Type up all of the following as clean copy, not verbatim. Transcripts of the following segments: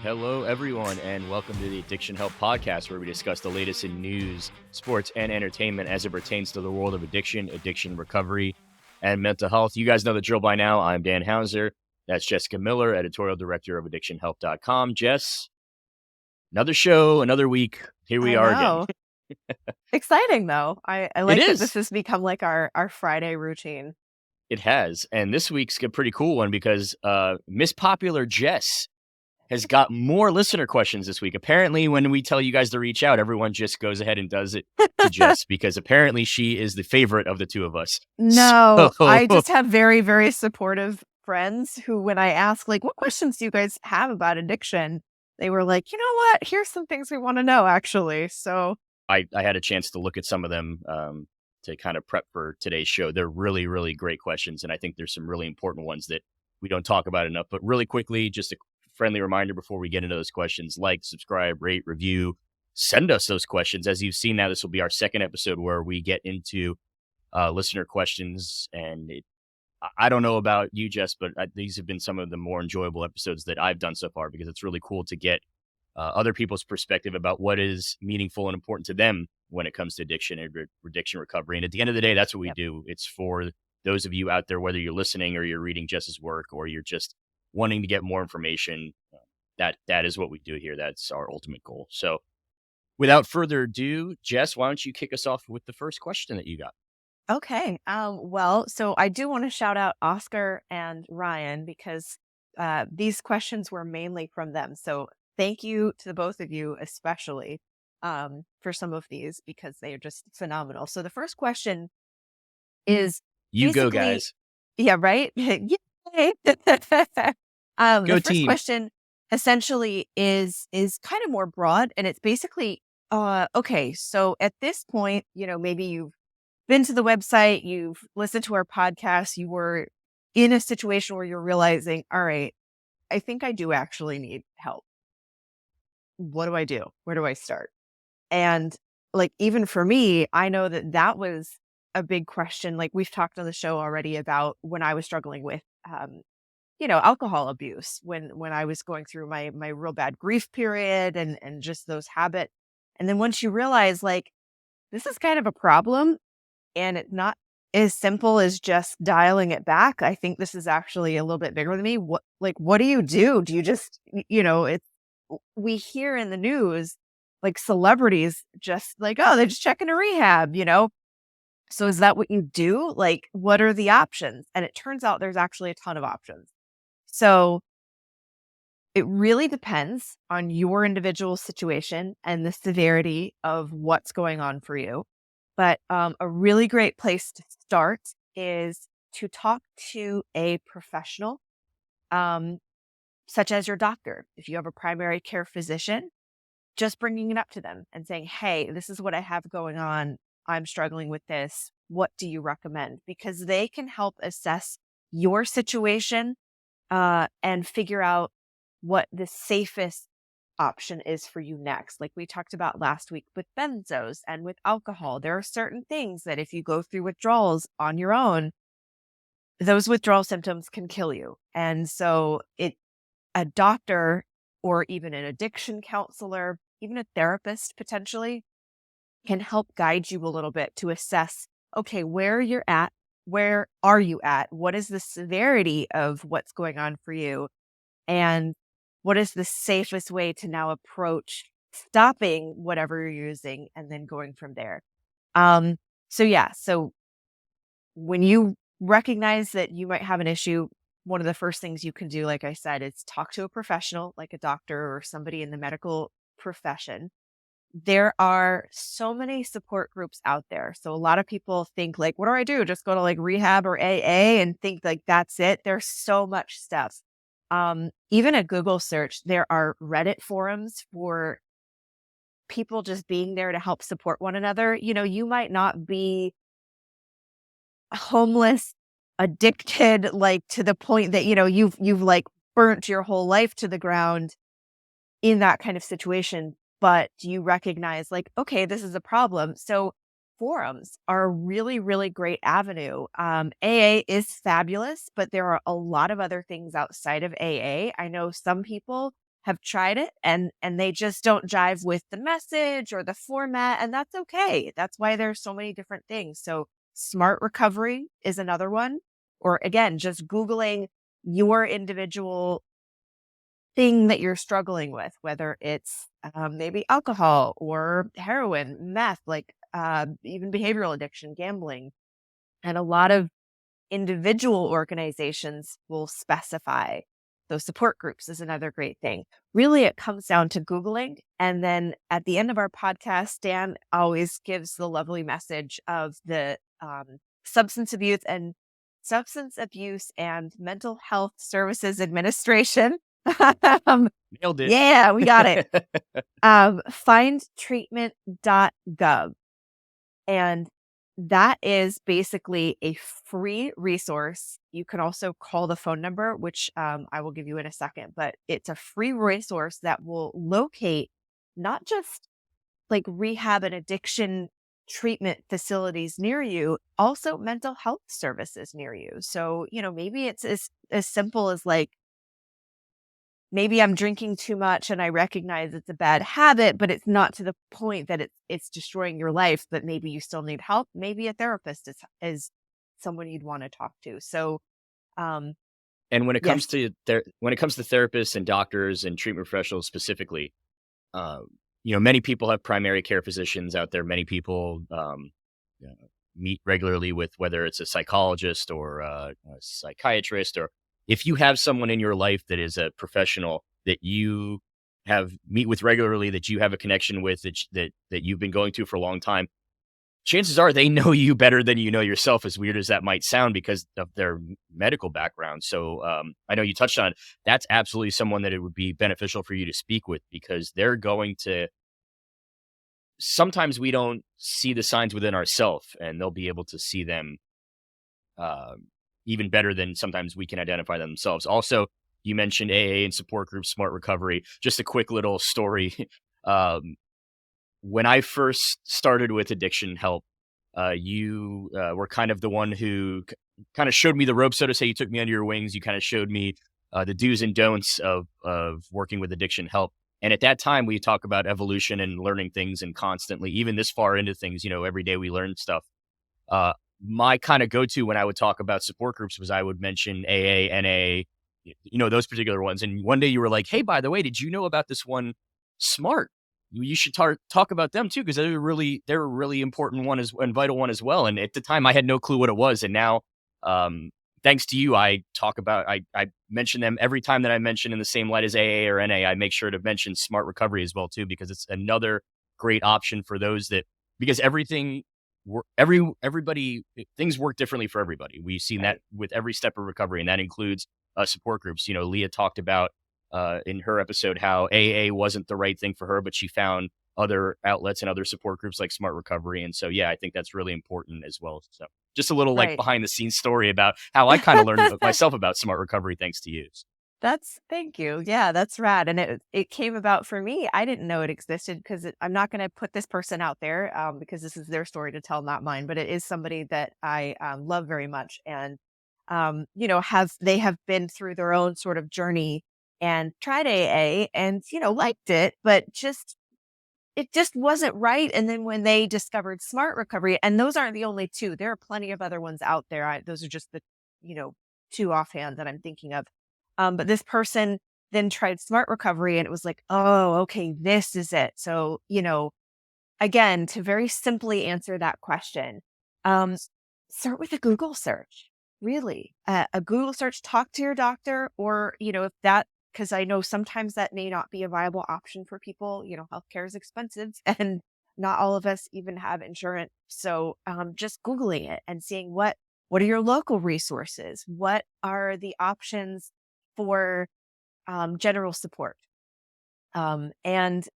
Hello, everyone, and welcome to the Addiction Help Podcast, where we discuss the latest in news, sports, and entertainment as it pertains to the world of addiction recovery, and mental health. You guys know the drill by now. I'm Dan Hauser. That's Jessica Miller, editorial director of addictionhelp.com. Jess, another show, another week. Here we are again. Exciting, though. I like that this has become like our Friday routine. It has. And this week's a pretty cool one because Miss Popular Jess has got more listener questions this week. Apparently, when we tell you guys to reach out, everyone just goes ahead and does it to Jess because apparently she is the favorite of the two of us. No, I just have very, very supportive friends who, when I ask, like, what questions do you guys have about addiction? They were like, you know what? Here's some things we want to know, actually. So I had a chance to look at some of them to kind of prep for today's show. They're really, really great questions. And I think there's some really important ones that we don't talk about enough. But really quickly, just a friendly reminder before we get into those questions: like, subscribe, rate, review, send us those questions. As you've seen now, this will be our second episode where we get into listener questions. And I don't know about you, Jess, but these have been some of the more enjoyable episodes that I've done so far because it's really cool to get other people's perspective about what is meaningful and important to them when it comes to addiction and addiction recovery. And at the end of the day, that's what we do. It's for those of you out there, whether you're listening or you're reading Jess's work or you're just wanting to get more information. That is what we do here. That's our ultimate goal. So without further ado, Jess, why don't you kick us off with the first question that you got? Okay. So I do want to shout out Oscar and Ryan because these questions were mainly from them. So thank you to the both of you, especially for some of these because they are just phenomenal. So the first question is you go, guys. Yeah, right. Yay. The first question essentially is kind of more broad, and it's basically okay. So at this point, maybe you've been to the website, you've listened to our podcast, you were in a situation where you're realizing, all right, I think I do actually need help. What do I do? Where do I start? And like, even for me, I know that was a big question. Like, we've talked on the show already about when I was struggling with, alcohol abuse, when I was going through my real bad grief period and just those habits. And then once you realize, like, this is kind of a problem and it's not as simple as just dialing it back. I think this is actually a little bit bigger than me. What do you do? Do you just, we hear in the news, like, celebrities just like, oh, they're just checking a rehab, So is that what you do? Like, what are the options? And it turns out there's actually a ton of options. So it really depends on your individual situation and the severity of what's going on for you. But a really great place to start is to talk to a professional, such as your doctor. If you have a primary care physician, just bringing it up to them and saying, hey, this is what I have going on. I'm struggling with this. What do you recommend? Because they can help assess your situation and figure out what the safest option is for you next. Like we talked about last week with benzos and with alcohol, there are certain things that if you go through withdrawals on your own, those withdrawal symptoms can kill you. And so a doctor or even an addiction counselor, even a therapist potentially, can help guide you a little bit to assess, okay, where you're at, where are you at? What is the severity of what's going on for you? And what is the safest way to now approach stopping whatever you're using and then going from there? So when you recognize that you might have an issue, one of the first things you can do, like I said, is talk to a professional, like a doctor or somebody in the medical profession. There are so many support groups out there. So a lot of people think, like, what do I do? Just go to like rehab or AA and think like that's it. There's so much stuff. Even a Google search, there are Reddit forums for people just being there to help support one another. You might not be homeless, addicted, like to the point that, you've like burnt your whole life to the ground in that kind of situation. But you recognize, like, okay, this is a problem. So forums are a really, really great avenue. AA is fabulous, but there are a lot of other things outside of AA. I know some people have tried it and they just don't jive with the message or the format, and that's okay. That's why there's so many different things. So smart recovery is another one, or again, just Googling your individual thing that you're struggling with, whether it's maybe alcohol or heroin, meth, like even behavioral addiction, gambling. And a lot of individual organizations will specify. Those support groups is another great thing. Really, it comes down to Googling. And then at the end of our podcast, Dan always gives the lovely message of the substance abuse and mental health services administration. Um, Nailed it. yeah, we got it. Findtreatment.gov. And that is basically a free resource. You can also call the phone number, which I will give you in a second, but it's a free resource that will locate not just like rehab and addiction treatment facilities near you, also mental health services near you. So, maybe it's as simple as like, maybe I'm drinking too much and I recognize it's a bad habit, but it's not to the point that it's destroying your life, but maybe you still need help. Maybe a therapist is someone you'd want to talk to. So, um, And when it comes yes, to therapists and doctors and treatment professionals specifically, uh, many people have primary care physicians out there. Many people uh, meet regularly with whether it's a psychologist or a psychiatrist, or if you have someone in your life that is a professional that you have meet with regularly, that you have a connection with, that you've been going to for a long time, chances are they know you better than you know yourself, as weird as that might sound, because of their medical background. So I know you touched on it. That's absolutely someone that it would be beneficial for you to speak with, because they're going to, sometimes we don't see the signs within ourselves, and they'll be able to see them uh, even better than sometimes we can identify them themselves. Also, you mentioned AA and support groups, smart recovery. Just a quick little story. um, when I first started with addiction help, you were kind of the one who kind of showed me the ropes, so to say. You took me under your wings. You kind of showed me the do's and don'ts of working with addiction help. And at that time, we talk about evolution and learning things, and constantly, even this far into things, every day we learn stuff. Uh, my kind of go-to when I would talk about support groups was I would mention AA, NA, those particular ones. And one day you were like, "Hey, by the way, did you know about this one, Smart? You should talk about them too, because they're a really important one and vital one as well." And at the time, I had no clue what it was, and now, um, thanks to you, I mention them every time that I mention in the same light as AA or NA. I make sure to mention Smart Recovery as well too, because it's another great option for those that, because everybody, things work differently for everybody. We've seen that right, with every step of recovery, and that includes support groups. Leah talked about in her episode how AA wasn't the right thing for her, but she found other outlets and other support groups like Smart Recovery. And so, yeah, I think that's really important as well. So just a little like right. behind the scenes story about how I kind of learned myself about Smart Recovery thanks to you. Thank you. Yeah, that's rad. And it came about for me. I didn't know it existed because I'm not going to put this person out there because this is their story to tell, not mine. But it is somebody that I love very much, and they have been through their own sort of journey and tried AA and liked it, but it just wasn't right. And then when they discovered Smart Recovery, and those aren't the only two, there are plenty of other ones out there. Those are just the you know two offhand that I'm thinking of. But this person then tried Smart Recovery and it was like, oh, okay, this is it. So, again, to very simply answer that question, start with a Google search. Really, a Google search, talk to your doctor, or, if that, because I know sometimes that may not be a viable option for people. Healthcare is expensive and not all of us even have insurance. So, just Googling it and seeing what are your local resources? What are the options for general support? And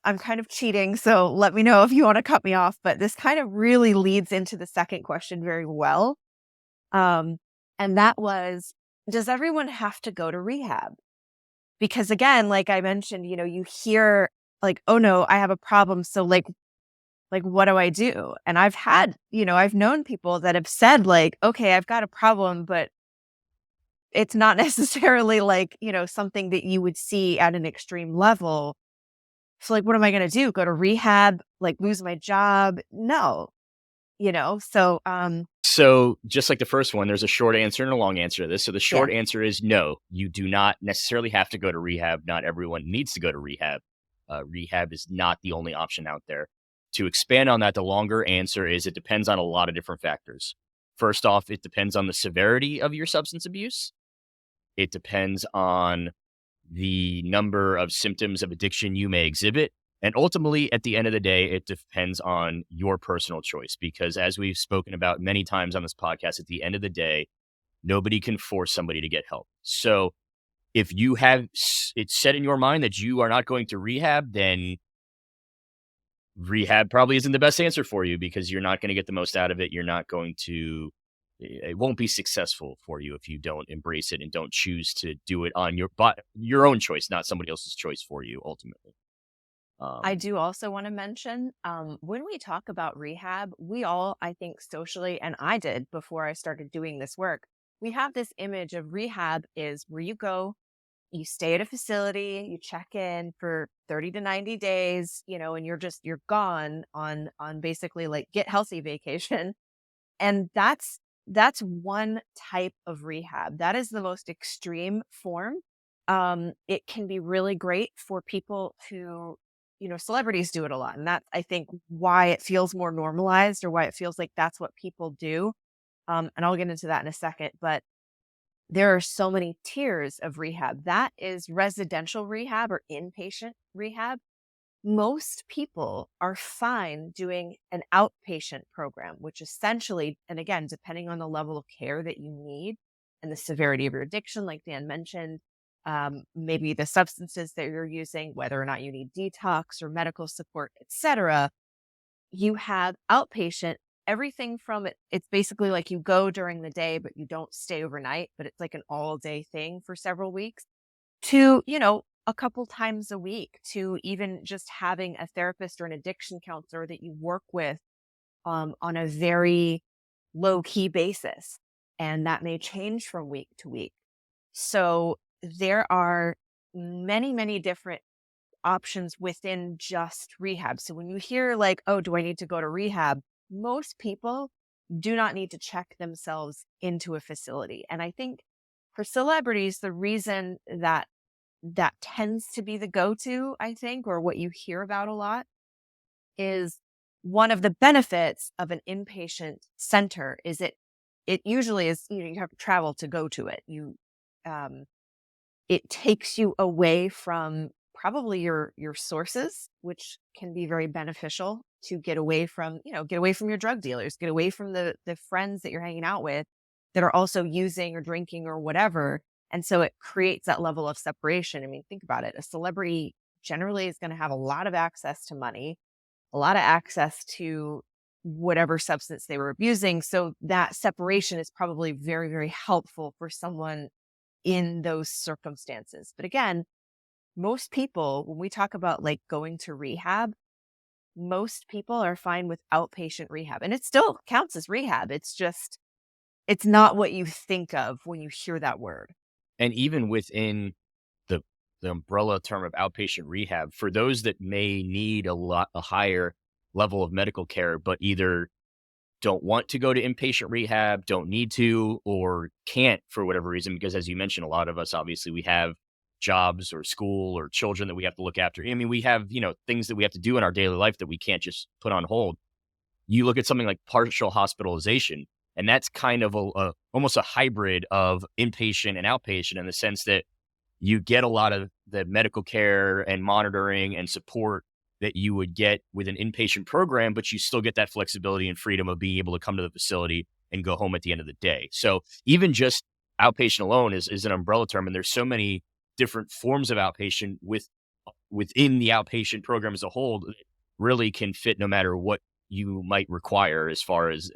I'm kind of cheating, so let me know if you want to cut me off, but this kind of really leads into the second question very well. Um, and that was, does everyone have to go to rehab? Because again, like I mentioned, you hear like, oh no, I have a problem. So like, what do I do? And I've known people that have said like, okay, I've got a problem, but it's not necessarily like, something that you would see at an extreme level. So like, what am I going to do? Go to rehab, like lose my job? No, so, So just like the first one, there's a short answer and a long answer to this. So the yeah, short answer is no, you do not necessarily have to go to rehab. Not everyone needs to go to rehab. Rehab is not the only option out there. To expand on that, the longer answer is it depends on a lot of different factors. First off, it depends on the severity of your substance abuse. It depends on the number of symptoms of addiction you may exhibit. And ultimately, at the end of the day, it depends on your personal choice. Because as we've spoken about many times on this podcast, at the end of the day, nobody can force somebody to get help. So if you have it set in your mind that you are not going to rehab, then rehab probably isn't the best answer for you because you're not going to get the most out of it. You're not going to, it won't be successful for you if you don't embrace it and don't choose to do it on your own choice, not somebody else's choice for you ultimately. I Um, do also want to mention, when we talk about rehab, we all, I think, socially, and I did before I started doing this work, we have this image of rehab is where you go, you stay at a facility, you check in for 30 to 90 days, and you're gone on basically like get healthy vacation. And that's one type of rehab. That is the most extreme form. It can be really great for people who, celebrities do it a lot. And that's, I think, why it feels more normalized or why it feels like that's what people do. And I'll get into that in a second. But there are so many tiers of rehab. That is residential rehab or inpatient rehab. Most people are fine doing an outpatient program, which essentially, and again, depending on the level of care that you need and the severity of your addiction, like Dan mentioned, maybe the substances that you're using, whether or not you need detox or medical support, etc. You have outpatient, everything from it. It's basically like you go during the day, but you don't stay overnight, but it's like an all day thing for several weeks to, a couple times a week to even just having a therapist or an addiction counselor that you work with on a very low key basis. And that may change from week to week. So there are many, many different options within just rehab. So when you hear like, oh, do I need to go to rehab? Most people do not need to check themselves into a facility. And I think for celebrities, the reason that that tends to be the go-to, I think, or what you hear about a lot is one of the benefits of an inpatient center is it usually is, you have to travel to go to it. Um, it takes you away from probably your sources, which can be very beneficial to get away from, get away from your drug dealers, get away from the friends that you're hanging out with that are also using or drinking or whatever. And so it creates that level of separation. I mean, think about it. A celebrity generally is going to have a lot of access to money, a lot of access to whatever substance they were abusing. So that separation is probably very, very helpful for someone in those circumstances. But again, most people, when we talk about like going to rehab, most people are fine with outpatient rehab. And it still counts as rehab. It's just, it's not what you think of when you hear that word. and even within the the umbrella term of outpatient rehab, for those that may need a higher level of medical care, but either don't want to go to inpatient rehab, don't need to, or can't for whatever reason, because as you mentioned, a lot of us, obviously, we have jobs or school or children that we have to look after. I mean, we have, things that we have to do in our daily life that we can't just put on hold. You look at something like partial hospitalization, and that's kind of almost a hybrid of inpatient and outpatient in the sense that you get a lot of the medical care and monitoring and support that you would get with an inpatient program, but you still get that flexibility and freedom of being able to come to the facility and go home at the end of the day. So even just outpatient alone is an umbrella term, and there's so many different forms of outpatient within the outpatient program as a whole that really can fit no matter what you might require as far as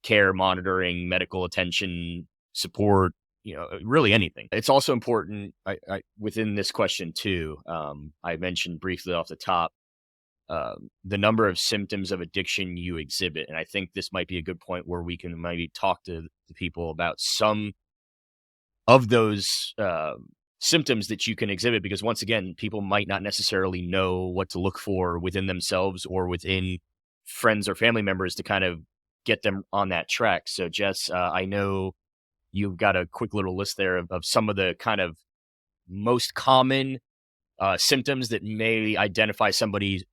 care, monitoring, medical attention, support, really anything. It's also important within this question too. I mentioned briefly off the top the number of symptoms of addiction you exhibit, and I think this might be a good point where we can maybe talk to the people about some of those symptoms that you can exhibit, because once again, people might not necessarily know what to look for within themselves or within friends or family members to kind of get them on that track. So, Jess, I know you've got a quick little list there of some of the kind of most common symptoms that may identify somebody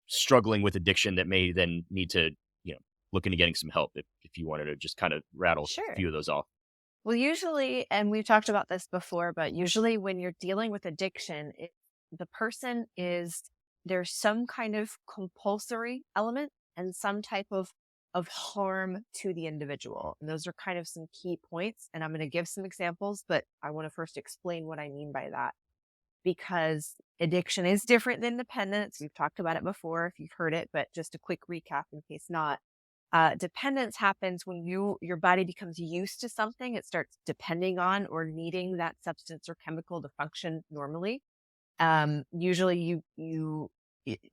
struggling with addiction that may then need to, look into getting some help if you wanted to just kind of rattle a Sure. few of those off. Well, usually, and we've talked about this before, but usually when you're dealing with addiction, the person is there's some kind of compulsory element and some type of harm to the individual. And those are kind of some key points. And I'm going to give some examples, but I want to first explain what I mean by that because addiction is different than dependence. We've talked about it before if you've heard it, but just a quick recap in case not. Dependence happens when your body becomes used to something. It starts depending on or needing that substance or chemical to function normally. Usually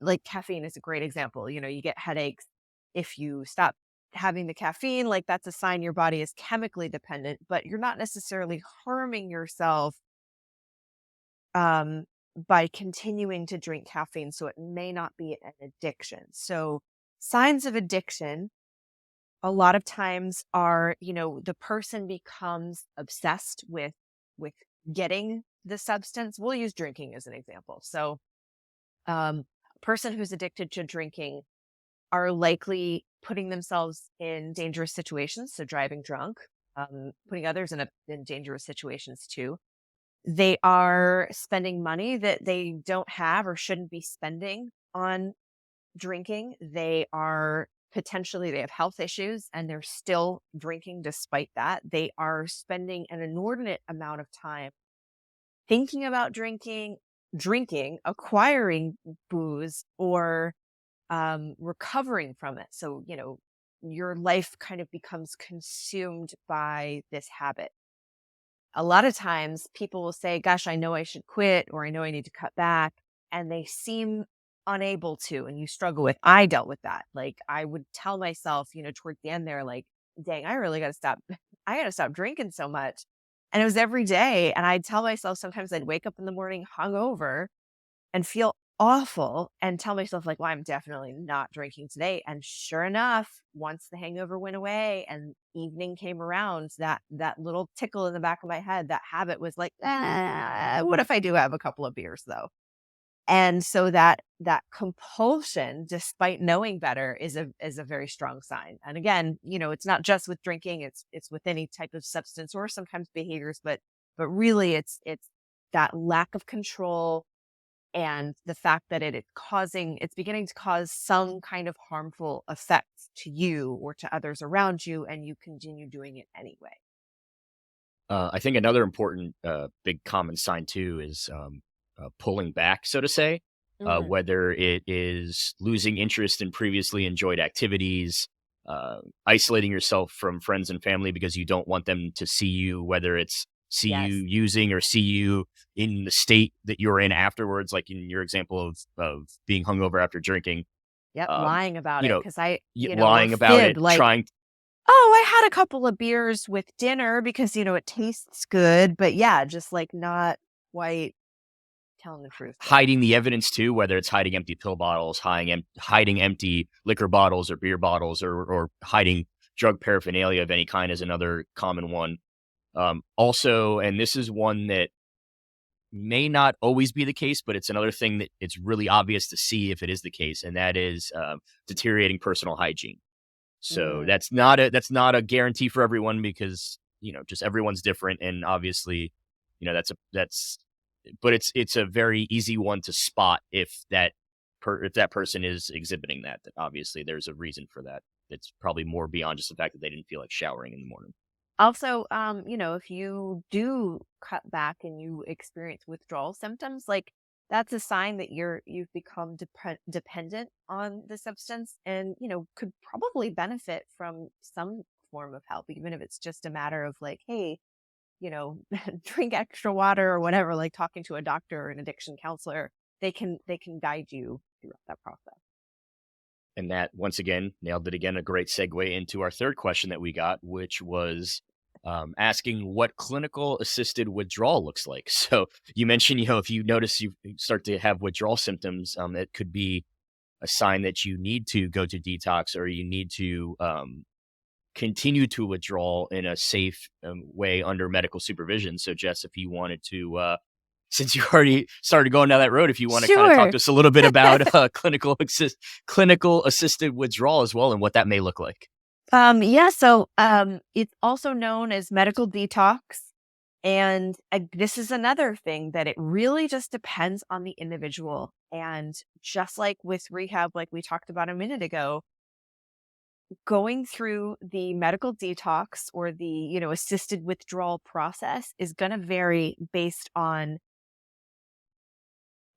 like caffeine is a great example. You get headaches if you stop having the caffeine, like that's a sign your body is chemically dependent, but you're not necessarily harming yourself um, by continuing to drink caffeine. So it may not be an addiction. So signs of addiction a lot of times are, the person becomes obsessed with getting the substance. We'll use drinking as an example. So a person who's addicted to drinking are likely putting themselves in dangerous situations, so driving drunk, putting others in dangerous situations too. They are spending money that they don't have or shouldn't be spending on drinking. They have health issues and they're still drinking despite that. They are spending an inordinate amount of time thinking about drinking, acquiring booze, or recovering from it. So, your life kind of becomes consumed by this habit. A lot of times people will say, gosh, I know I should quit or I know I need to cut back. And they seem unable to. And you struggle with, I dealt with that. Like I would tell myself, towards the end there, like, dang, I really got to stop. I got to stop drinking so much. And it was every day. And I'd tell myself sometimes I'd wake up in the morning hungover and feel awful and tell myself like, well, I'm definitely not drinking today. And sure enough, once the hangover went away and evening came around, that little tickle in the back of my head, that habit was like, what if I do have a couple of beers though? And so that compulsion, despite knowing better, is a very strong sign. And again, it's not just with drinking; it's with any type of substance or sometimes behaviors, but really, it's that lack of control and the fact that it's beginning to cause some kind of harmful effects to you or to others around you, and you continue doing it anyway. I think another important big common sign too is pulling back, so to say, Mm, whether it is losing interest in previously enjoyed activities, isolating yourself from friends and family because you don't want them to see you, whether it's see you yes. using or see you in the state that you're in afterwards, like in your example of being hungover after drinking, Yep. um, Lying about you it know, because or lying about fib it, like, trying. oh, I had a couple of beers with dinner because it tastes good, but yeah, just like not quite telling the truth there. Hiding the evidence too, whether it's hiding empty pill bottles, hiding empty liquor bottles or beer bottles, or hiding drug paraphernalia of any kind is another common one. Also, and this is one that may not always be the case, but it's another thing that it's really obvious to see if it is the case, and that is deteriorating personal hygiene. So Mm. that's not a guarantee for everyone because just everyone's different, and obviously, that's but it's a very easy one to spot if that person is exhibiting that. That obviously there's a reason for that. It's probably more beyond just the fact that they didn't feel like showering in the morning. Also, if you do cut back and you experience withdrawal symptoms, like that's a sign that you've become dependent on the substance and, could probably benefit from some form of help, even if it's just a matter of like, hey, drink extra water or whatever, like talking to a doctor or an addiction counselor, they can guide you throughout that process. And that once again nailed it again. A great segue into our third question that we got, which was asking what clinical assisted withdrawal looks like. So you mentioned, if you notice you start to have withdrawal symptoms, it could be a sign that you need to go to detox, or you need to continue to withdraw in a safe way under medical supervision. So, Jess, if you wanted to, since you already started going down that road, if you want to kind of talk Sure. to us a little bit about clinical assisted withdrawal as well, and what that may look like. Yeah, so it's also known as medical detox. And this is another thing that it really just depends on the individual. And just like with rehab, like we talked about a minute ago, going through the medical detox or the, assisted withdrawal process is going to vary based on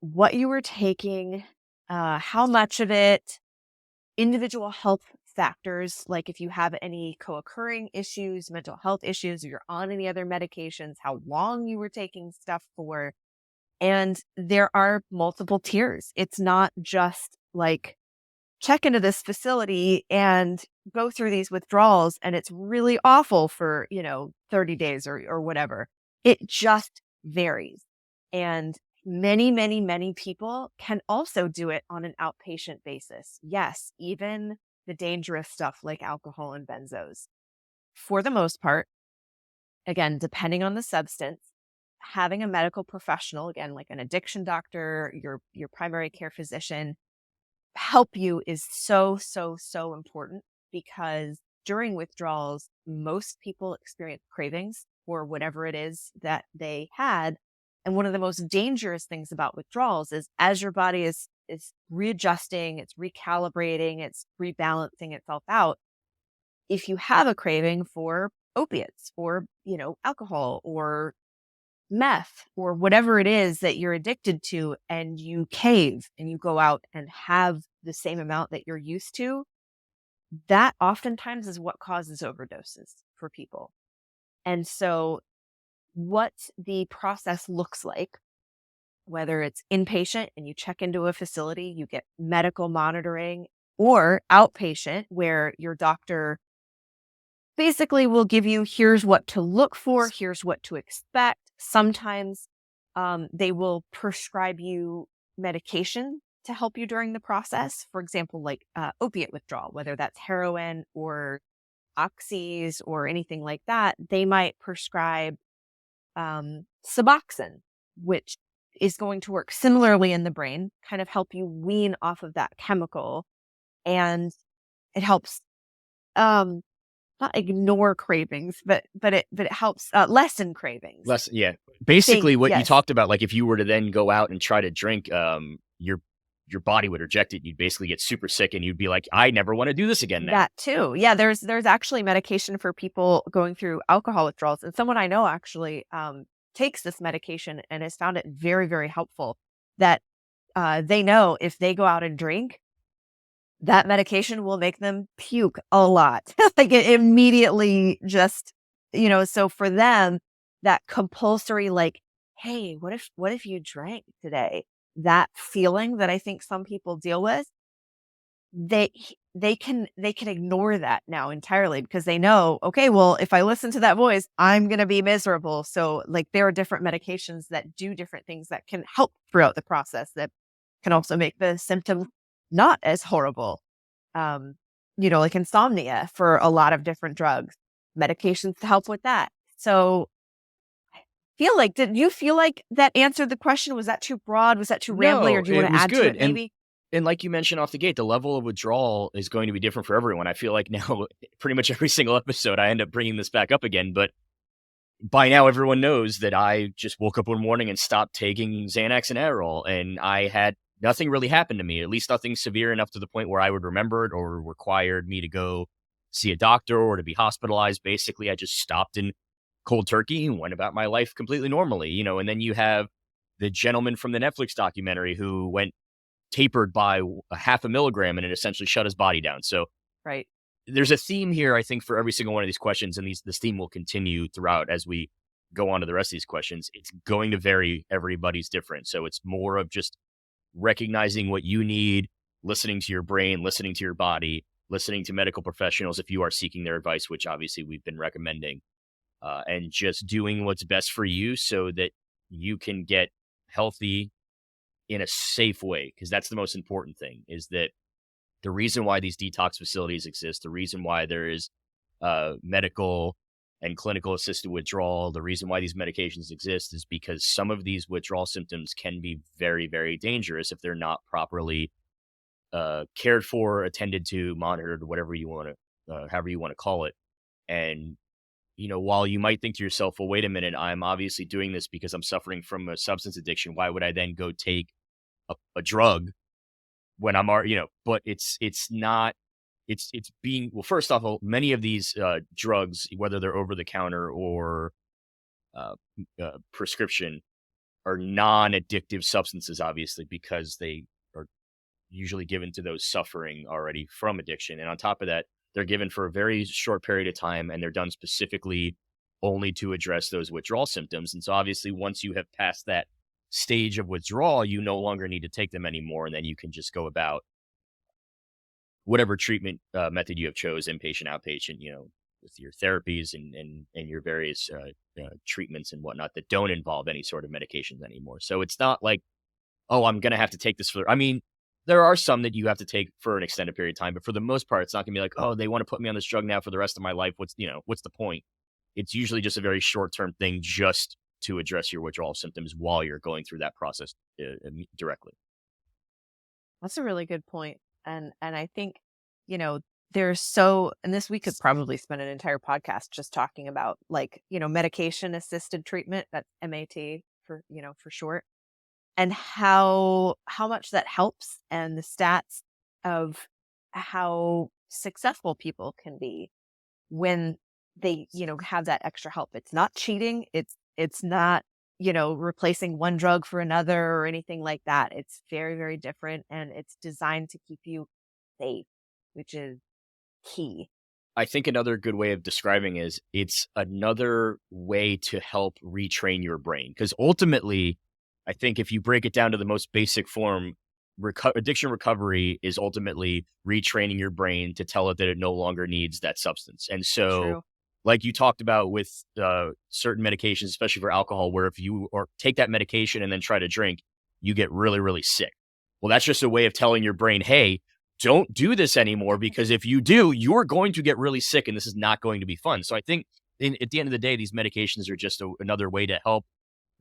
what you were taking, how much of it, individual health factors, like if you have any co-occurring issues, mental health issues, or you're on any other medications, how long you were taking stuff for. And there are multiple tiers. It's not just like check into this facility and go through these withdrawals and it's really awful for, 30 days or whatever. It just varies. And many, many, many people can also do it on an outpatient basis. Yes, even the dangerous stuff like alcohol and benzos. For the most part, again, depending on the substance, having a medical professional, again, like an addiction doctor, your primary care physician, help you is so, so, so important, because during withdrawals, most people experience cravings for whatever it is that they had. And one of the most dangerous things about withdrawals is as your body is readjusting, it's recalibrating, it's rebalancing itself out. If you have a craving for opiates or, alcohol or meth or whatever it is that you're addicted to, and you cave and you go out and have the same amount that you're used to, that oftentimes is what causes overdoses for people. And so what the process looks like, whether it's inpatient and you check into a facility, you get medical monitoring, or outpatient where your doctor basically will give you, here's what to look for, here's what to expect. Sometimes they will prescribe you medication to help you during the process. For example, like opiate withdrawal, whether that's heroin or oxys or anything like that, they might prescribe Suboxone, which is going to work similarly in the brain, kind of help you wean off of that chemical. And it helps not ignore cravings, but it helps lessen cravings. Less, yeah. Basically, what you Yes, talked about, like if you were to then go out and try to drink, your body would reject it. You'd basically get super sick, and you'd be like, I never want to do this again now. that too. Yeah, there's actually medication for people going through alcohol withdrawals, and someone I know actually takes this medication and has found it very, very helpful. That they know if they go out and drink, that medication will make them puke a lot. Like it immediately just, so for them, that compulsory, like, hey, what if you drank today? That feeling that I think some people deal with, they they can ignore that now entirely, because they know, okay, well, if I listen to that voice, I'm going to be miserable. So like there are different medications that do different things that can help throughout the process, that can also make the symptom not as horrible. Like insomnia for a lot of different drugs, medications to help with that. So did you feel like that answered the question? Was that too broad? Was that too rambly? Or No, do you want it to was add to good. it maybe? And like you mentioned off the gate, the level of withdrawal is going to be different for everyone. I feel like now, pretty much every single episode, I end up bringing this back up again. But by now, everyone knows that I just woke up one morning and stopped taking Xanax and Adderall, and I had nothing really happen to me, at least nothing severe enough to the point where I would remember it or required me to go see a doctor or to be hospitalized. Basically, I just stopped in cold turkey and went about my life completely normally, and then you have the gentleman from the Netflix documentary who went tapered by a half a milligram, and it essentially shut his body down. So Right. there's a theme here, I think, for every single one of these questions, and this theme will continue throughout as we go on to the rest of these questions. It's going to vary. Everybody's different. So it's more of just recognizing what you need, listening to your brain, listening to your body, listening to medical professionals if you are seeking their advice, which obviously we've been recommending. and just doing what's best for you so that you can get healthy in a safe way. Because that's the most important thing, is that the reason why these detox facilities exist, the reason why there is medical and clinical assisted withdrawal, the reason why these medications exist is because some of these withdrawal symptoms can be very, very dangerous if they're not properly cared for, attended to, monitored, whatever you want to, however you want to call it. And, while you might think to yourself, well, wait a minute, I'm obviously doing this because I'm suffering from a substance addiction. Why would I then go take a drug when I'm already, but it's not, it's being, well, first off, many of these drugs, whether they're over the counter or prescription, are non-addictive substances, obviously, because they are usually given to those suffering already from addiction. And on top of that, they're given for a very short period of time, and they're done specifically only to address those withdrawal symptoms. And so obviously, once you have passed that stage of withdrawal, you no longer need to take them anymore. And then you can just go about whatever treatment method you have chose, inpatient, outpatient, with your therapies and your various treatments and whatnot that don't involve any sort of medications anymore. So it's not like, oh, I'm going to have to take this there are some that you have to take for an extended period of time, but for the most part, it's not going to be like, oh, they want to put me on this drug now for the rest of my life. What's the point? It's usually just a very short-term thing just to address your withdrawal symptoms while you're going through that process directly. That's a really good point. And I think, and this, we could probably spend an entire podcast just talking about, like, medication assisted treatment, that's MAT for short, and how much that helps, and the stats of how successful people can be when they, have that extra help. It's not cheating. It's not, replacing one drug for another or anything like that. It's very, very different, and it's designed to keep you safe, which is key. I think another good way of describing is it's another way to help retrain your brain. Because ultimately, I think if you break it down to the most basic form, addiction recovery is ultimately retraining your brain to tell it that it no longer needs that substance. And so, True. like you talked about with certain medications, especially for alcohol, where if you take that medication and then try to drink, you get really, really sick. Well, that's just a way of telling your brain, hey, don't do this anymore, because if you do, you're going to get really sick and this is not going to be fun. So I think at the end of the day, these medications are just another way to help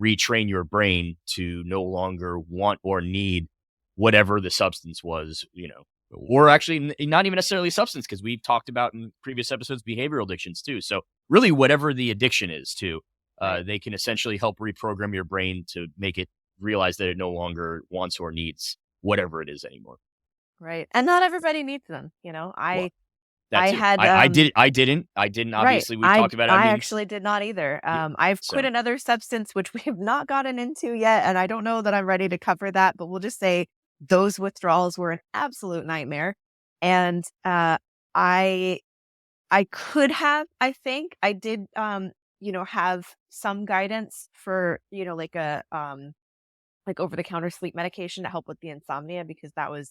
retrain your brain to no longer want or need whatever the substance was, or actually not even necessarily substance, because we've talked about in previous episodes behavioral addictions too. So really whatever the addiction is too, they can essentially help reprogram your brain to make it realize that it no longer wants or needs whatever it is anymore. Right. And not everybody needs them. Well, I had, I didn't obviously. Right. We talked about it. I actually did not either. I've quit another substance, which we have not gotten into yet, and I don't know that I'm ready to cover that, but we'll just say those withdrawals were an absolute nightmare. And I could have, I think I did, have some guidance for, like a like over the counter sleep medication to help with the insomnia, because it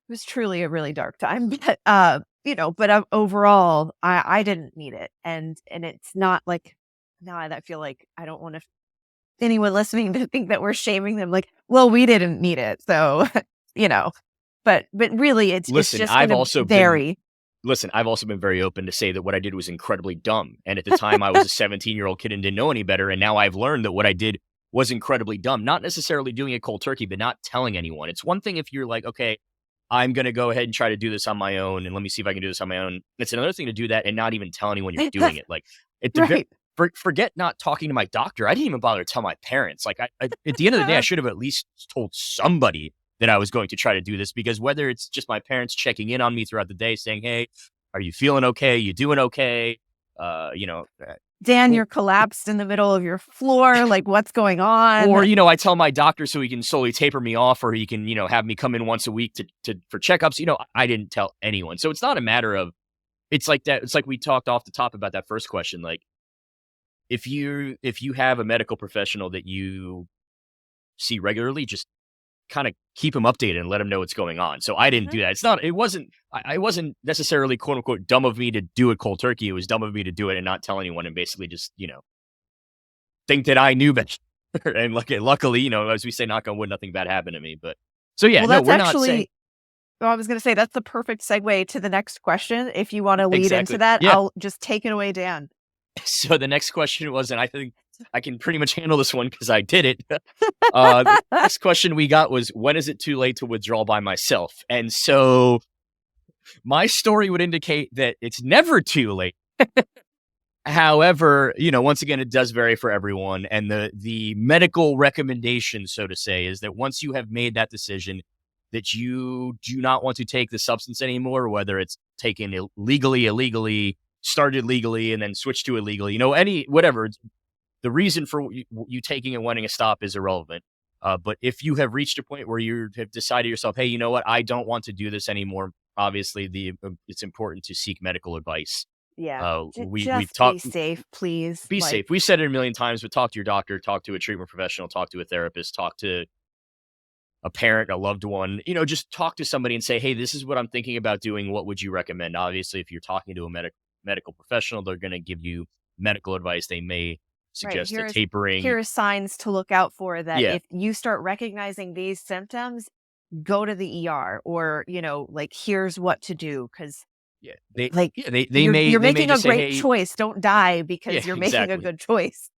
was truly a really dark time. But overall, I didn't need it, and it's not like, now I feel like I don't want anyone listening to think that we're shaming them, like, well, we didn't need it, so but really, it's just I've also vary. I've also been very open to say that what I did was incredibly dumb, and at the time I was a 17-year-old kid and didn't know any better, and now I've learned that what I did was incredibly dumb. Not necessarily doing it cold turkey, but not telling anyone. It's one thing if you're like, okay, I'm going to go ahead and try to do this on my own, and let me see if I can do this on my own. It's another thing to do that and not even tell anyone you're doing it. Like, Right. Forget not talking to my doctor. I didn't even bother to tell my parents. Like, at the end of the day, I should have at least told somebody that I was going to try to do this, because whether it's just my parents checking in on me throughout the day saying, hey, are you feeling okay? You doing okay? Dan, you're collapsed in the middle of your floor. Like, what's going on? Or, I tell my doctor so he can slowly taper me off, or he can, have me come in once a week for checkups. I didn't tell anyone. So it's not a matter of, it's like that. It's like we talked off the top about that first question. Like, if you have a medical professional that you see regularly, just kind of keep him updated and let him know what's going on. So I didn't do that. I wasn't necessarily quote unquote dumb of me to do it cold turkey. It was dumb of me to do it and not tell anyone and basically just, think that I knew better. And luckily, as we say, knock on wood, nothing bad happened to me. But so yeah, Well, no, that's we're not saying actually, well, I was going to say that's the perfect segue to the next question. If you want to lead into exactly. that, Yeah. I'll just take it away, Dan. So the next question was, and I think I can pretty much handle this one because I did it. The next question we got was, when is it too late to withdraw by myself? And so my story would indicate that it's never too late. However, once again, it does vary for everyone. And the medical recommendation, so to say, is that once you have made that decision that you do not want to take the substance anymore, whether it's taken legally, illegally, started legally, and then switched to illegally, whatever, the reason for you taking and wanting to stop is irrelevant. But if you have reached a point where you have decided yourself, hey, you know what, I don't want to do this anymore, obviously it's important to seek medical advice. Yeah. We've Just talked, be safe, please. be safe. We've said it a million times, but talk to your doctor, talk to a treatment professional, talk to a therapist, talk to a parent, a loved one, just talk to somebody and say, hey, this is what I'm thinking about doing. What would you recommend? Obviously, if you're talking to a medical professional, they're going to give you medical advice. They may Right. suggest a tapering. Here are signs to look out for that Yeah. if you start recognizing these symptoms, go to the ER or, here's what to do. Cause Yeah. They, like yeah, they you're may making a just say, great hey, choice. Don't die yeah, because you're making a exactly. good choice.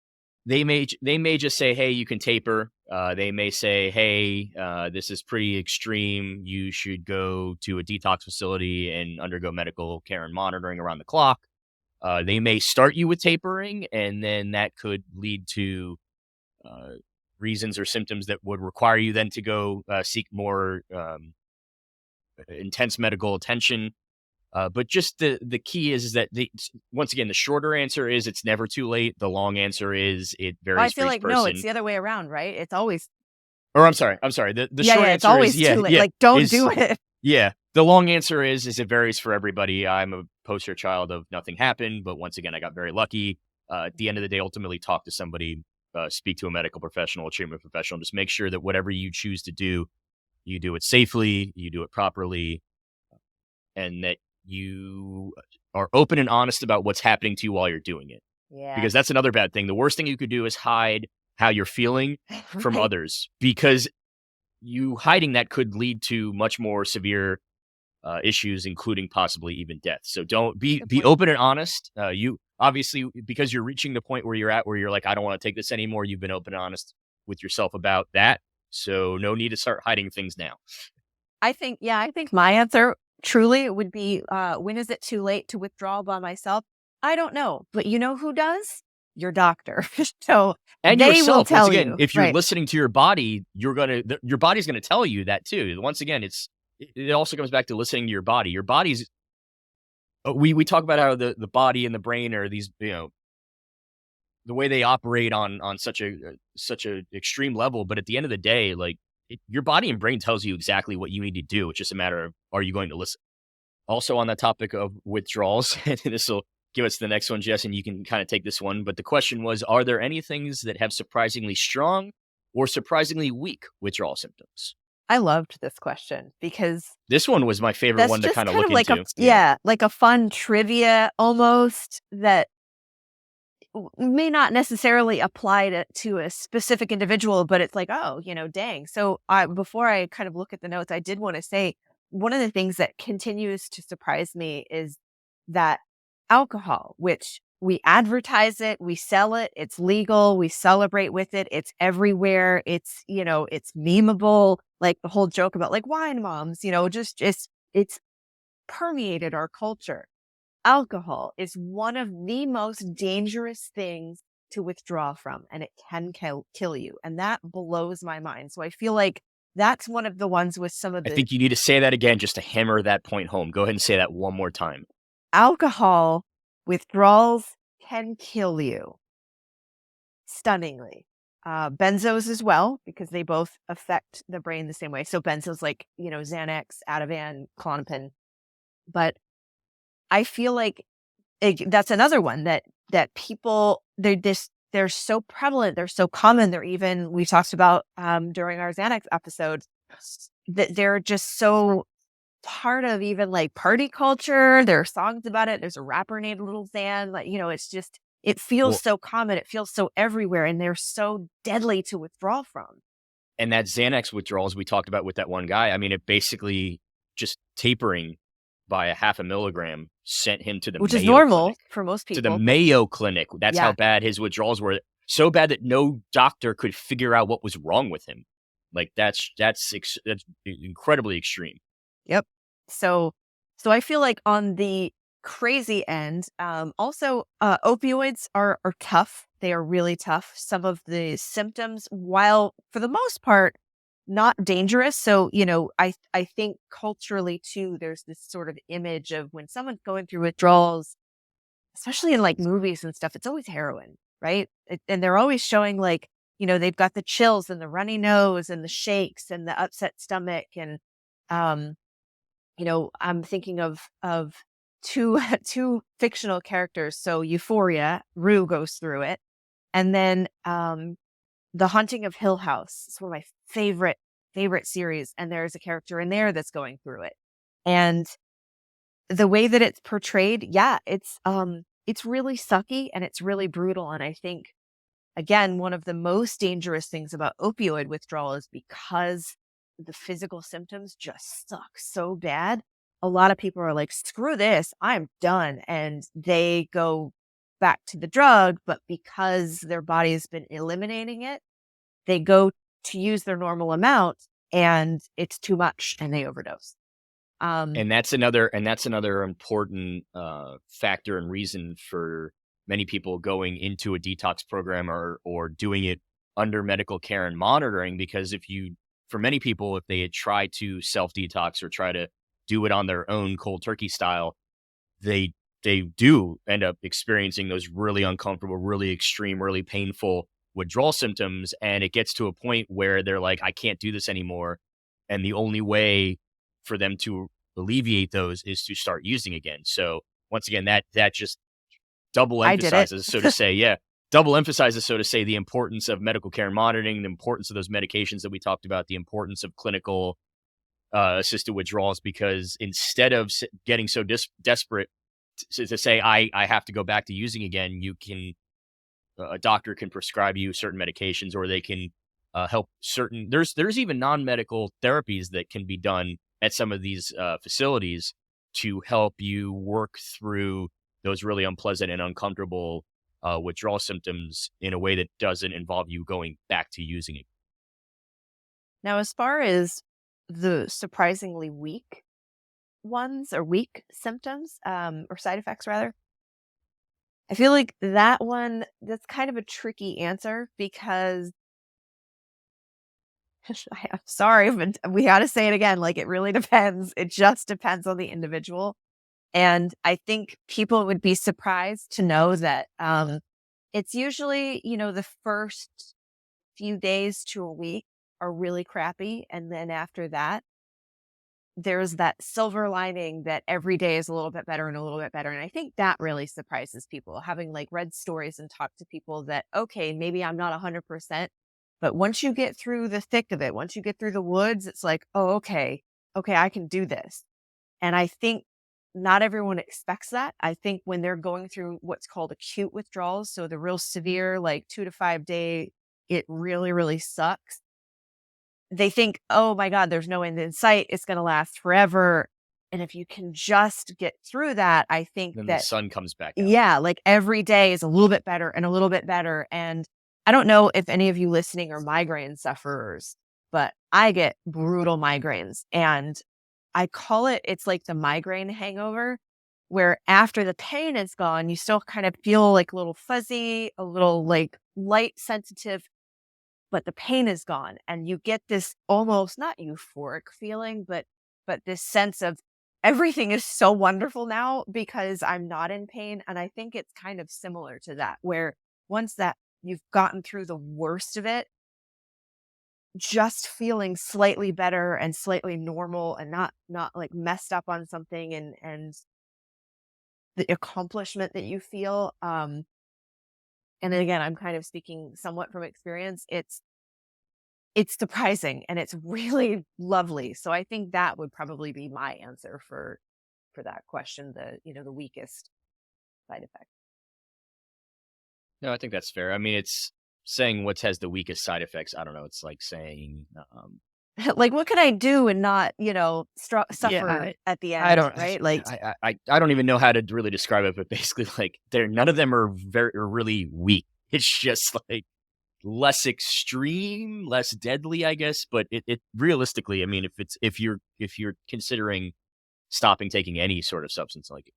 They may just say, hey, you can taper. They may say, hey, this is pretty extreme. You should go to a detox facility and undergo medical care and monitoring around the clock. They may start you with tapering, and then that could lead to reasons or symptoms that would require you then to go seek more intense medical attention. But just the key is that once again, the shorter answer is it's never too late. The long answer is it Well, I varies for feel each like no, it's person. the other way around, right? It's always Or I'm sorry. The short it's answer is always too late. yeah, Like, don't is do it. yeah. The long answer is it varies for everybody. I'm a poster child of nothing happened, but once again, I got very lucky. At the end of the day, ultimately talk to somebody, speak to a medical professional, a treatment professional. Just make sure that whatever you choose to do, you do it safely, you do it properly, and that you are open and honest about what's happening to you while you're doing it. Yeah. Because that's another bad thing. The worst thing you could do is hide how you're feeling from Right. others, because you hiding that could lead to much more severe issues, including possibly even death. So don't Good be point. open and honest. You obviously, because you're reaching the point where you're at, where you're like, I don't want to take this anymore. You've been open and honest with yourself about that. So no need to start hiding things now. I think my answer truly would be when is it too late to withdraw by myself? I don't know, but you know who does? Your doctor. So And they will yourself, once tell again, you. if you're Right. listening to your body, your body's gonna tell you that too. Once again, it also comes back to listening to your body. Your body's we talk about how the body and the brain are these, the way they operate on such a extreme level. But at the end of the day, like your body and brain tells you exactly what you need to do. It's just a matter of, are you going to listen? Also on that topic of withdrawals, and this will give us the next one, Jess, and you can kind of take this one. But the question was, are there any things that have surprisingly strong or surprisingly weak withdrawal symptoms? I loved this question because This one was my favorite that's one to just kind of kind look of like into. Yeah. like a fun trivia almost that may not necessarily apply to a specific individual, but it's like, oh, dang. So before I kind of look at the notes, I did want to say one of the things that continues to surprise me is that alcohol, which we advertise it, we sell it, it's legal, we celebrate with it, it's everywhere, it's memeable, like the whole joke about like wine moms, just it's permeated our culture. Alcohol is one of the most dangerous things to withdraw from, and it can kill you. And that blows my mind. So I feel like that's one of the ones with some of I the think you need to say that again just to hammer that point home. Go ahead and say that one more time. alcohol withdrawals can kill you stunningly. Benzos as well, because they both affect the brain the same way. So benzos like, Xanax, Ativan, Klonopin. But I feel like that's another one that people they're so prevalent, they're so common. They're even we talked about during our Xanax episode. that they're just so part of even like party culture. There are songs about it. There's a rapper named Little Xan. Like, it's just, it feels Well, so common. It feels so everywhere. And they're so deadly to withdraw from, and that Xanax withdrawals we talked about with that one guy, I mean, it basically just tapering by a half a milligram sent him to the which is Mayo normal Clinic. for most To the people. But Mayo Clinic. That's how yeah, bad his withdrawals were. So bad that no doctor could figure out what was wrong with him. Like that's incredibly extreme. yep. So, so I feel like on the crazy end, also opioids are tough. They are really tough. Some of the symptoms, while for the most part not dangerous. So, I think culturally too, there's this sort of image of when someone's going through withdrawals, especially in like movies and stuff, it's always heroin, right? And they're always showing like, they've got the chills and the runny nose and the shakes and the upset stomach. And, um, I'm thinking of two, two fictional characters. So Euphoria, Rue goes through it. And then, The Haunting of Hill House. It's one of my favorite series. And there's a character in there that's going through it. And the way that it's portrayed, yeah, it's really sucky and it's really brutal. And I think again, one of the most dangerous things about opioid withdrawal is because the physical symptoms just suck so bad. A lot of people are like, screw this, I'm done. And they go back to the drug, but because their body has been eliminating it, they go to use their normal amount and it's too much and they overdose. Um, And that's another important factor and reason for many people going into a detox program or doing it under medical care and monitoring. Because for many people, if they had tried to self detox or try to do it on their own cold turkey style, they they do end up experiencing those really uncomfortable, really extreme, really painful withdrawal symptoms. And it gets to a point where they're like, I can't do this anymore. And the only way for them to alleviate those is to start using again. So once again, that just double I did it. emphasizes, so to say, yeah, double emphasizes, so to say, the importance of medical care and monitoring, the importance of those medications that we talked about, the importance of clinical assisted withdrawals, because instead of getting so desperate to say, I have to go back to using again, you can, a doctor can prescribe you certain medications, or they can help certain, there's even non-medical therapies that can be done at some of these facilities to help you work through those really unpleasant and uncomfortable withdrawal symptoms in a way that doesn't involve you going back to using it. Now, as far as the surprisingly weak symptoms, or side effects rather, I feel like that's kind of a tricky answer because I'm sorry, but we got to say it again. Like, it really depends. It just depends on the individual. And I think people would be surprised to know that it's usually, the first few days to a week are really crappy. And then after that, there's that silver lining that every day is a little bit better and a little bit better. And I think that really surprises people, having like read stories and talked to people that, okay, maybe I'm not 100%, but once you get through the thick of it, once you get through the woods, it's like, oh, okay, I can do this. And I think not everyone expects that. I think when they're going through what's called acute withdrawals, so the real severe, like 2 to 5 day, it really, really sucks, they think, "Oh my god, there's no end in sight. It's gonna last forever." And if you can just get through that, I think Then the that, sun comes back out. yeah, like every day is a little bit better and a little bit better. And I don't know if any of you listening are migraine sufferers, but I get brutal migraines and I call it's like the migraine hangover, where after the pain is gone, you still kind of feel like a little fuzzy, a little like light sensitive, but the pain is gone and you get this almost not euphoric feeling, but this sense of everything is so wonderful now because I'm not in pain. And I think it's kind of similar to that, where once that you've gotten through the worst of it, just feeling slightly better and slightly normal and not like messed up on something, and the accomplishment that you feel, and then again, I'm kind of speaking somewhat from experience. it's surprising and it's really lovely. So I think that would probably be my answer for that question, the weakest side effect. No, I think that's fair. I mean, it's saying what has the weakest side effects. I don't know. It's like saying, Like, what could I do and not, Yeah, suffer at the I end, don't. right? Like, I don't even know how to really describe it, but basically, like, they're none of them are really weak. It's just like less extreme, less deadly, I guess. But it realistically, I mean, if you're considering stopping taking any sort of substance, like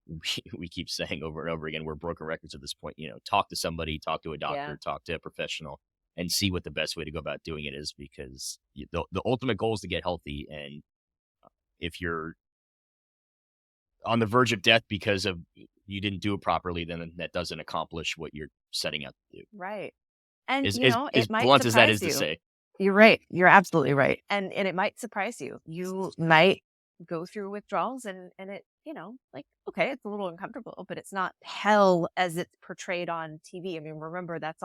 we keep saying over and over again, we're broken records at this point. Talk to somebody, talk to a yeah, doctor, talk to a professional, and see what the best way to go about doing it is, because the ultimate goal is to get healthy. And if you're on the verge of death because of you didn't do it properly, then that doesn't accomplish what you're setting out to do. right. And, As it might blunt as that surprise is to you. say. You're right. You're absolutely right. And it might surprise you. You might go through withdrawals and it, like, okay, it's a little uncomfortable, but it's not hell as it's portrayed on TV. I mean, remember that's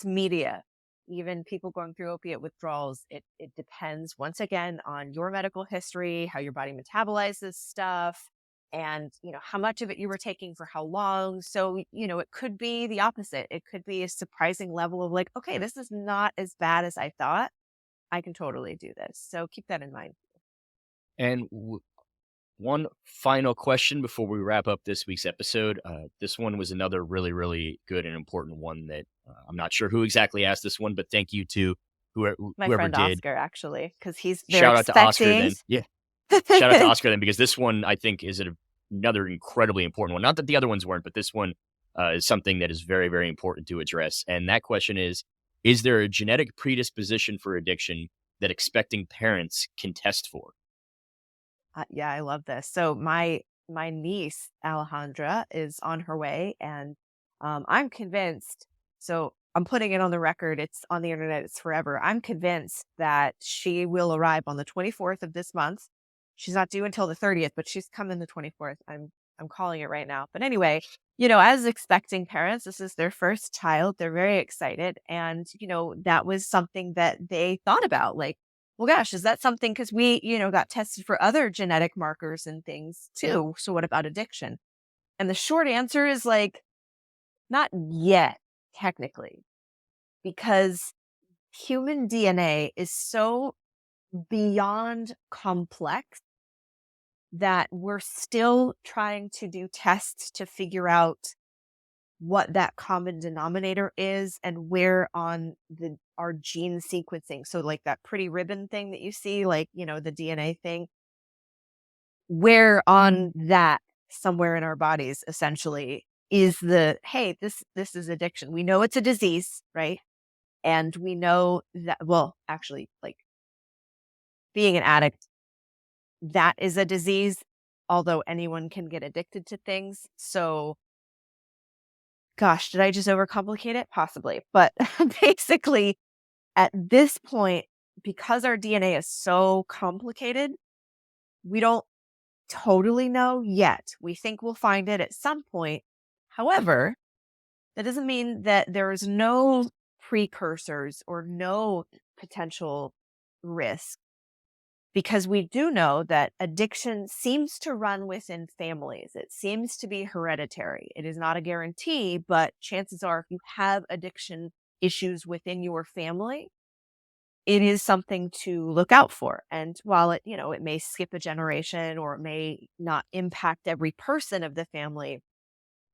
media. Even people going through opiate withdrawals, it depends once again on your medical history, how your body metabolizes stuff, and how much of it you were taking for how long. So it could be the opposite. It could be a surprising level of like, okay, this is not as bad as I thought. I can totally do this. So keep that in mind. And one final question before we wrap up this week's episode. This one was another really, really good and important one that I'm not sure who exactly asked this one, but thank you to My whoever friend did. Oscar, actually, because they're Shout out to Oscar expecting. then. Yeah. Shout out to Oscar then, because this one I think is another incredibly important one. Not that the other ones weren't, but this one is something that is very, very important to address. And that question is there a genetic predisposition for addiction that expecting parents can test for? Yeah, I love this. So my niece Alejandra is on her way, and I'm convinced. So I'm putting it on the record. It's on the internet. It's forever. I'm convinced that she will arrive on the 24th of this month. She's not due until the 30th, but she's coming the 24th. I'm calling it right now. But anyway, as expecting parents, this is their first child. They're very excited, and that was something that they thought about, like, well, gosh, is that something? Because we, got tested for other genetic markers and things too. So what about addiction? And the short answer is like, not yet, technically, because human DNA is so beyond complex that we're still trying to do tests to figure out what that common denominator is and where on our gene sequencing. So like that pretty ribbon thing that you see, like, the DNA thing, where on that somewhere in our bodies essentially is hey, this is addiction. We know it's a disease, right? And we know that, well, actually, like, being an addict, that is a disease, although anyone can get addicted to things. So gosh, did I just overcomplicate it? Possibly. But basically, at this point, because our DNA is so complicated, we don't totally know yet. We think we'll find it at some point. However, that doesn't mean that there is no precursors or no potential risk, because we do know that addiction seems to run within families. It seems to be hereditary. It is not a guarantee, but chances are if you have addiction issues within your family, it is something to look out for. And while it may skip a generation or it may not impact every person of the family,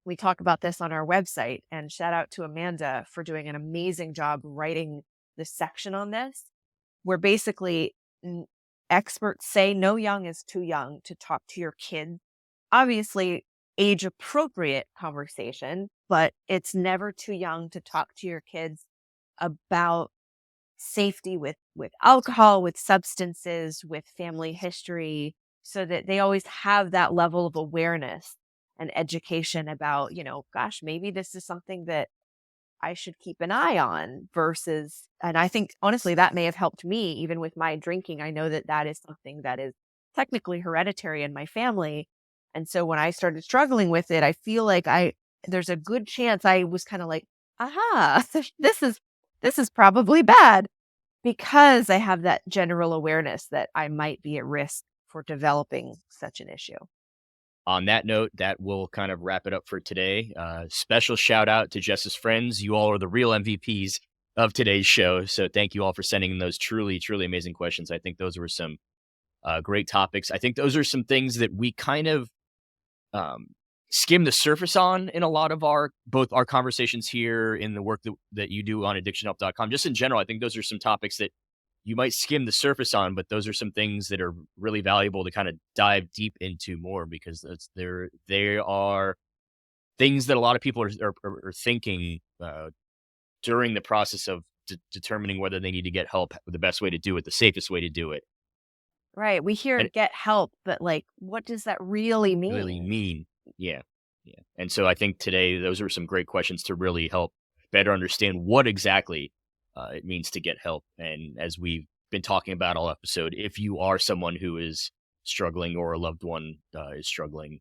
we talk about this on our website, and shout out to Amanda for doing an amazing job writing this section on this, where basically experts say no young is too young to talk to your kids. Obviously, age appropriate conversation, but it's never too young to talk to your kids about safety with alcohol, with substances, with family history, so that they always have that level of awareness and education about, gosh, maybe this is something that I should keep an eye on versus, and I think honestly that may have helped me even with my drinking. I know that that is something that is technically hereditary in my family. And so when I started struggling with it, I feel like there's a good chance I was kind of like, aha, this is probably bad. because I have that general awareness that I might be at risk for developing such an issue. On that note, that will kind of wrap it up for today. Special shout out to Jess's friends. You all are the real MVPs of today's show. So thank you all for sending in those truly, truly amazing questions. I think those were some great topics. I think those are some things that we kind of skim the surface on in a lot of both our conversations here in the work that you do on addictionhelp.com. Just in general, I think those are some topics that you might skim the surface on, but those are some things that are really valuable to kind of dive deep into more, because they are things that a lot of people are thinking during the process of determining whether they need to get help, the best way to do it, the safest way to do it. Right. We hear And get help, but like, what does that really mean? Yeah. Yeah. And so I think today, those are some great questions to really help better understand what exactly it means to get help. And as we've been talking about all episode, if you are someone who is struggling or a loved one is struggling,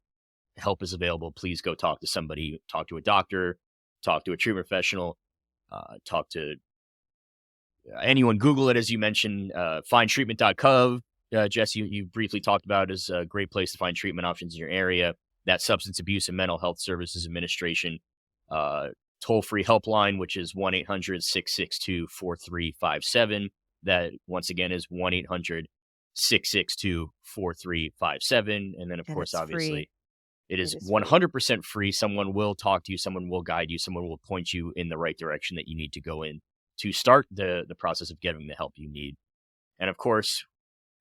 help is available. Please go talk to somebody, talk to a doctor, talk to a treatment professional, talk to anyone. Google it, as you mentioned, findtreatment.gov. Jess, you briefly talked about is a great place to find treatment options in your area. That Substance Abuse and Mental Health Services Administration toll-free helpline, which is 1-800-662-4357. That, once again, is 1-800-662-4357. And then, of And course, it's obviously, free. it is is 100% free. Someone will talk to you. Someone will guide you. Someone will point you in the right direction that you need to go in to start the process of getting the help you need. And, of course,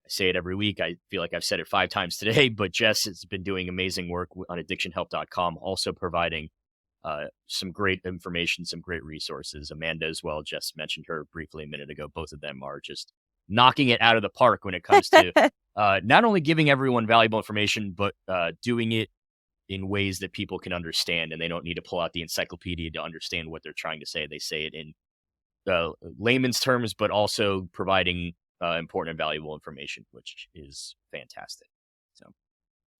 I say it every week. I feel like I've said it 5 times today, but Jess has been doing amazing work on addictionhelp.com, also providing some great information, some great resources. Amanda as well. Jess mentioned her briefly a minute ago. Both of them are just knocking it out of the park when it comes to not only giving everyone valuable information, but doing it in ways that people can understand, and they don't need to pull out the encyclopedia to understand what they're trying to say. They say it in layman's terms, but also providing important and valuable information, which is fantastic. So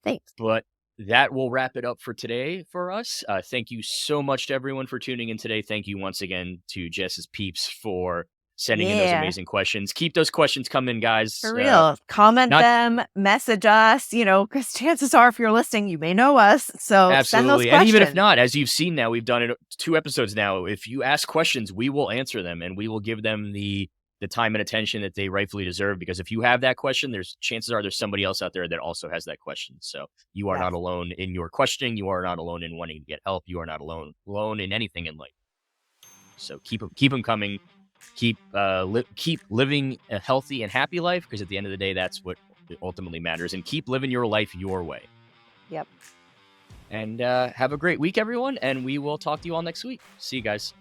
Thanks. but that will wrap it up for today for us. Thank you so much to everyone for tuning in today. Thank you once again to Jess's peeps for sending in those amazing questions. Keep those questions coming, guys. For real. Comment them, message us, because chances are, if you're listening, you may know us. So absolutely. send those questions. And even if not, as you've seen now, we've done it 2 episodes now. If you ask questions, we will answer them, and we will give them the time and attention that they rightfully deserve. Because if you have that question, there's somebody else out there that also has that question. So you are not alone in your questioning. You are not alone in wanting to get help. You are not alone in anything in life. So keep them coming. Keep living a healthy and happy life, because at the end of the day, that's what ultimately matters. And keep living your life your way. Yep. And have a great week, everyone. And we will talk to you all next week. See you guys.